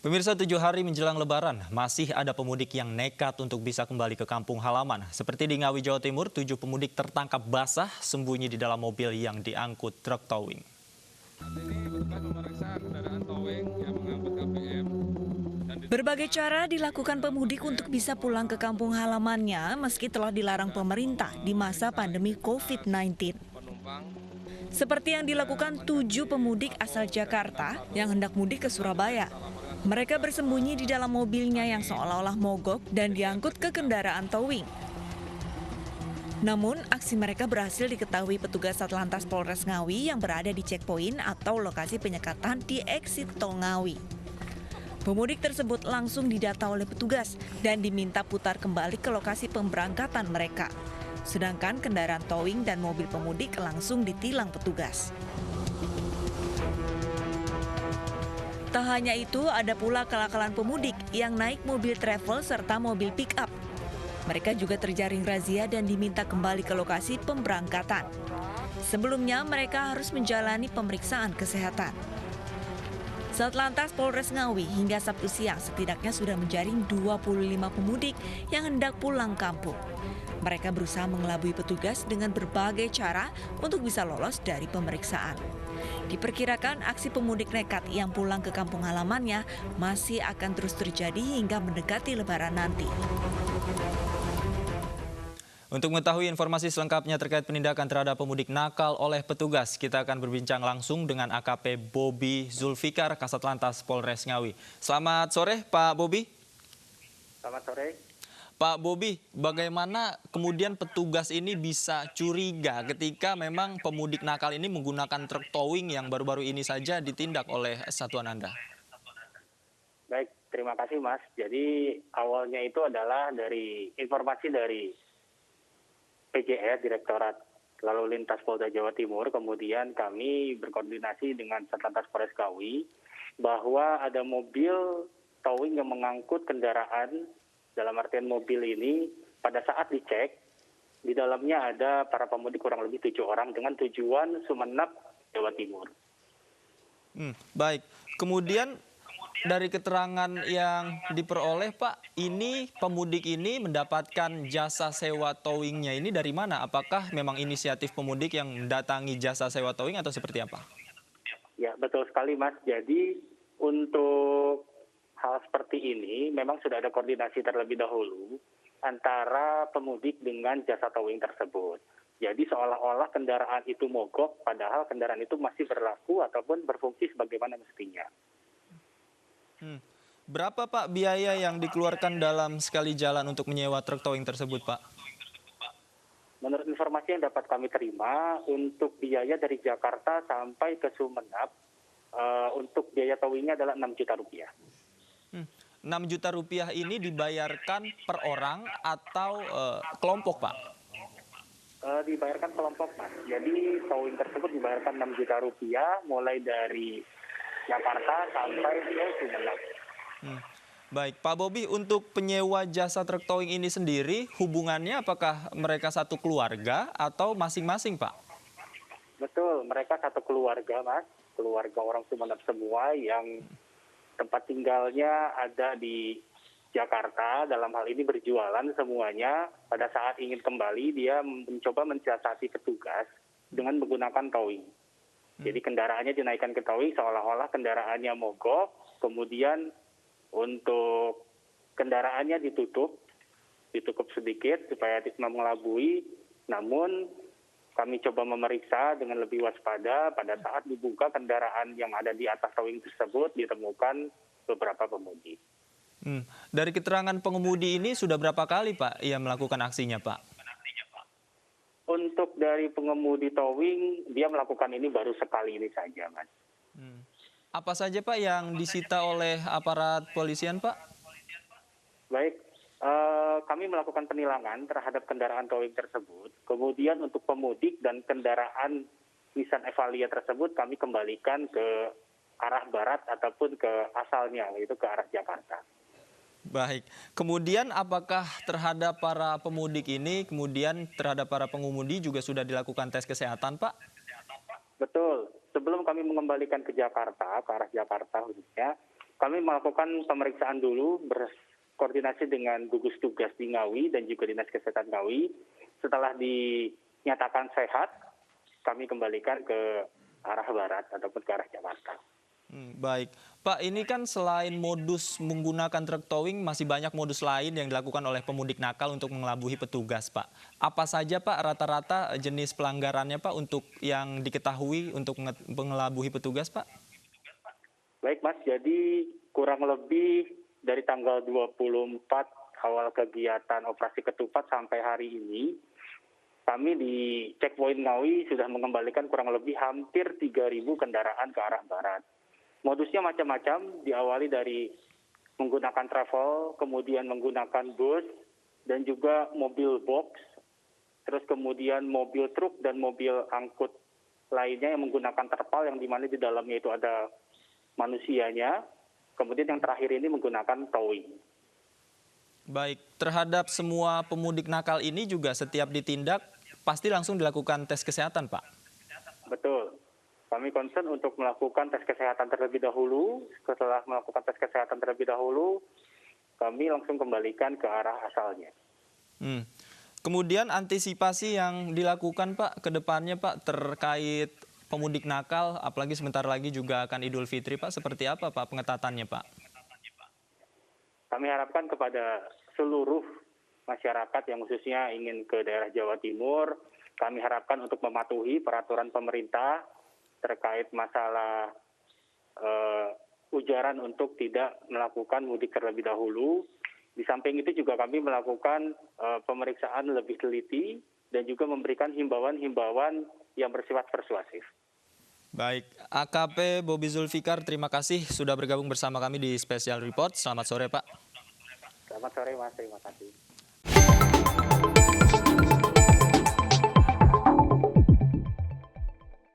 Pemirsa, 7 hari menjelang Lebaran, masih ada pemudik yang nekat untuk bisa kembali ke kampung halaman. Seperti di Ngawi, Jawa Timur, 7 pemudik tertangkap basah sembunyi di dalam mobil yang diangkut truk towing. Ini petugas memeriksa kendaraan towing yang mengangkut KBM. Berbagai cara dilakukan pemudik untuk bisa pulang ke kampung halamannya meski telah dilarang pemerintah di masa pandemi COVID-19. Penumpang Seperti yang dilakukan 7 pemudik asal Jakarta yang hendak mudik ke Surabaya. Mereka bersembunyi di dalam mobilnya yang seolah-olah mogok dan diangkut ke kendaraan towing. Namun, aksi mereka berhasil diketahui petugas Satlantas Polres Ngawi yang berada di checkpoint atau lokasi penyekatan di exit tol Ngawi. Pemudik tersebut langsung didata oleh petugas dan diminta putar kembali ke lokasi pemberangkatan mereka. Sedangkan kendaraan towing dan mobil pemudik langsung ditilang petugas. Tak hanya itu, ada pula kelakalan pemudik yang naik mobil travel serta mobil pick-up. Mereka juga terjaring razia dan diminta kembali ke lokasi pemberangkatan. Sebelumnya, mereka harus menjalani pemeriksaan kesehatan. Satlantas Polres Ngawi hingga Sabtu siang setidaknya sudah menjaring 25 pemudik yang hendak pulang kampung. Mereka berusaha mengelabui petugas dengan berbagai cara untuk bisa lolos dari pemeriksaan. Diperkirakan aksi pemudik nekat yang pulang ke kampung halamannya masih akan terus terjadi hingga mendekati Lebaran nanti. Untuk mengetahui informasi selengkapnya terkait penindakan terhadap pemudik nakal oleh petugas, kita akan berbincang langsung dengan AKP Bobi Zulfikar, Kasat Lantas Polres Ngawi. Selamat sore, Pak Bobi. Selamat sore. Pak Bobi, bagaimana kemudian petugas ini bisa curiga ketika memang pemudik nakal ini menggunakan truk towing yang baru-baru ini saja ditindak oleh satuan Anda? Baik, terima kasih Mas. Jadi awalnya itu adalah dari informasi dari PJR, Direktorat Lalu Lintas Polda Jawa Timur, kemudian kami berkoordinasi dengan Satlantas Polres Ngawi bahwa ada mobil towing yang mengangkut kendaraan. Dalam artian mobil ini pada saat dicek, di dalamnya ada para pemudik kurang lebih 7 orang dengan tujuan Sumeneb, Jawa Timur. Baik, kemudian dari keterangan yang diperoleh Pak, ini pemudik ini mendapatkan jasa sewa towingnya ini dari mana? Apakah memang inisiatif pemudik yang mendatangi jasa sewa towing atau seperti apa? Ya, betul sekali Mas. Jadi untuk hal seperti ini memang sudah ada koordinasi terlebih dahulu antara pemudik dengan jasa towing tersebut. Jadi seolah-olah kendaraan itu mogok, padahal kendaraan itu masih berlaku ataupun berfungsi sebagaimana mestinya. Berapa Pak biaya yang dikeluarkan dalam sekali jalan untuk menyewa truk towing tersebut Pak? Menurut informasi yang dapat kami terima, untuk biaya dari Jakarta sampai ke Sumeneb, untuk biaya towingnya adalah 6 juta rupiah. 6 juta rupiah ini dibayarkan per orang atau kelompok Pak? Dibayarkan kelompok Mas. Jadi towing tersebut dibayarkan 6 juta rupiah mulai dari Jakarta sampai ke Sumeneb. Baik, Pak Bobi, untuk penyewa jasa truk towing ini sendiri hubungannya apakah mereka satu keluarga atau masing-masing Pak? Betul, mereka satu keluarga Mas, keluarga orang Sumeneb semua yang tempat tinggalnya ada di Jakarta, dalam hal ini berjualan semuanya. Pada saat ingin kembali, dia mencoba mensiasati petugas dengan menggunakan towing. Jadi kendaraannya dinaikkan ke towing seolah-olah kendaraannya mogok, kemudian untuk kendaraannya ditutup sedikit supaya tidak mengelabui, namun kami coba memeriksa dengan lebih waspada. Pada saat dibuka kendaraan yang ada di atas towing tersebut ditemukan beberapa pemudik. Dari keterangan pengemudi ini sudah berapa kali Pak ia melakukan aksinya Pak? Untuk dari pengemudi towing, dia melakukan ini baru sekali ini saja Mas. Apa saja Pak yang disita oleh aparat polisian Pak? Baik, kami melakukan penilangan terhadap kendaraan towing tersebut. Kemudian untuk pemudik dan kendaraan Nissan Evalia tersebut kami kembalikan ke arah barat ataupun ke asalnya, yaitu ke arah Jakarta. Baik, kemudian apakah terhadap para pemudik ini, kemudian terhadap para pengemudi juga sudah dilakukan tes kesehatan Pak? Betul, sebelum kami mengembalikan ke Jakarta, ke arah Jakarta khususnya, kami melakukan pemeriksaan dulu berkoordinasi dengan gugus tugas di Ngawi dan juga Dinas Kesehatan Ngawi. Setelah dinyatakan sehat, kami kembalikan ke arah barat ataupun ke arah Jakarta. Baik, Pak, ini kan selain modus menggunakan truk towing, masih banyak modus lain yang dilakukan oleh pemudik nakal untuk mengelabuhi petugas, Pak. Apa saja, Pak, rata-rata jenis pelanggarannya, Pak, untuk yang diketahui untuk mengelabuhi petugas, Pak? Baik, Mas. Jadi kurang lebih dari tanggal 24 awal kegiatan operasi ketupat sampai hari ini, kami di checkpoint Ngawi sudah mengembalikan kurang lebih hampir 3.000 kendaraan ke arah barat. Modusnya macam-macam, diawali dari menggunakan travel, kemudian menggunakan bus, dan juga mobil box, terus kemudian mobil truk dan mobil angkut lainnya yang menggunakan terpal yang dimana di dalamnya itu ada manusianya, kemudian yang terakhir ini menggunakan towing. Baik, terhadap semua pemudik nakal ini juga setiap ditindak, pasti langsung dilakukan tes kesehatan, Pak? Betul. Kami concern untuk melakukan tes kesehatan terlebih dahulu. Setelah melakukan tes kesehatan terlebih dahulu, kami langsung kembalikan ke arah asalnya. Kemudian antisipasi yang dilakukan, Pak, ke depannya, Pak, terkait pemudik nakal, apalagi sebentar lagi juga akan Idul Fitri, Pak, seperti apa, Pak, pengetatannya, Pak? Kami harapkan kepada seluruh masyarakat yang khususnya ingin ke daerah Jawa Timur, kami harapkan untuk mematuhi peraturan pemerintah terkait masalah ujaran untuk tidak melakukan mudik terlebih dahulu. Di samping itu juga kami melakukan pemeriksaan lebih teliti dan juga memberikan himbauan-himbauan yang bersifat persuasif. Baik, AKP Bobi Zulfikar, terima kasih sudah bergabung bersama kami di Special Report. Selamat sore, Pak. Selamat sore, Mas. Terima kasih.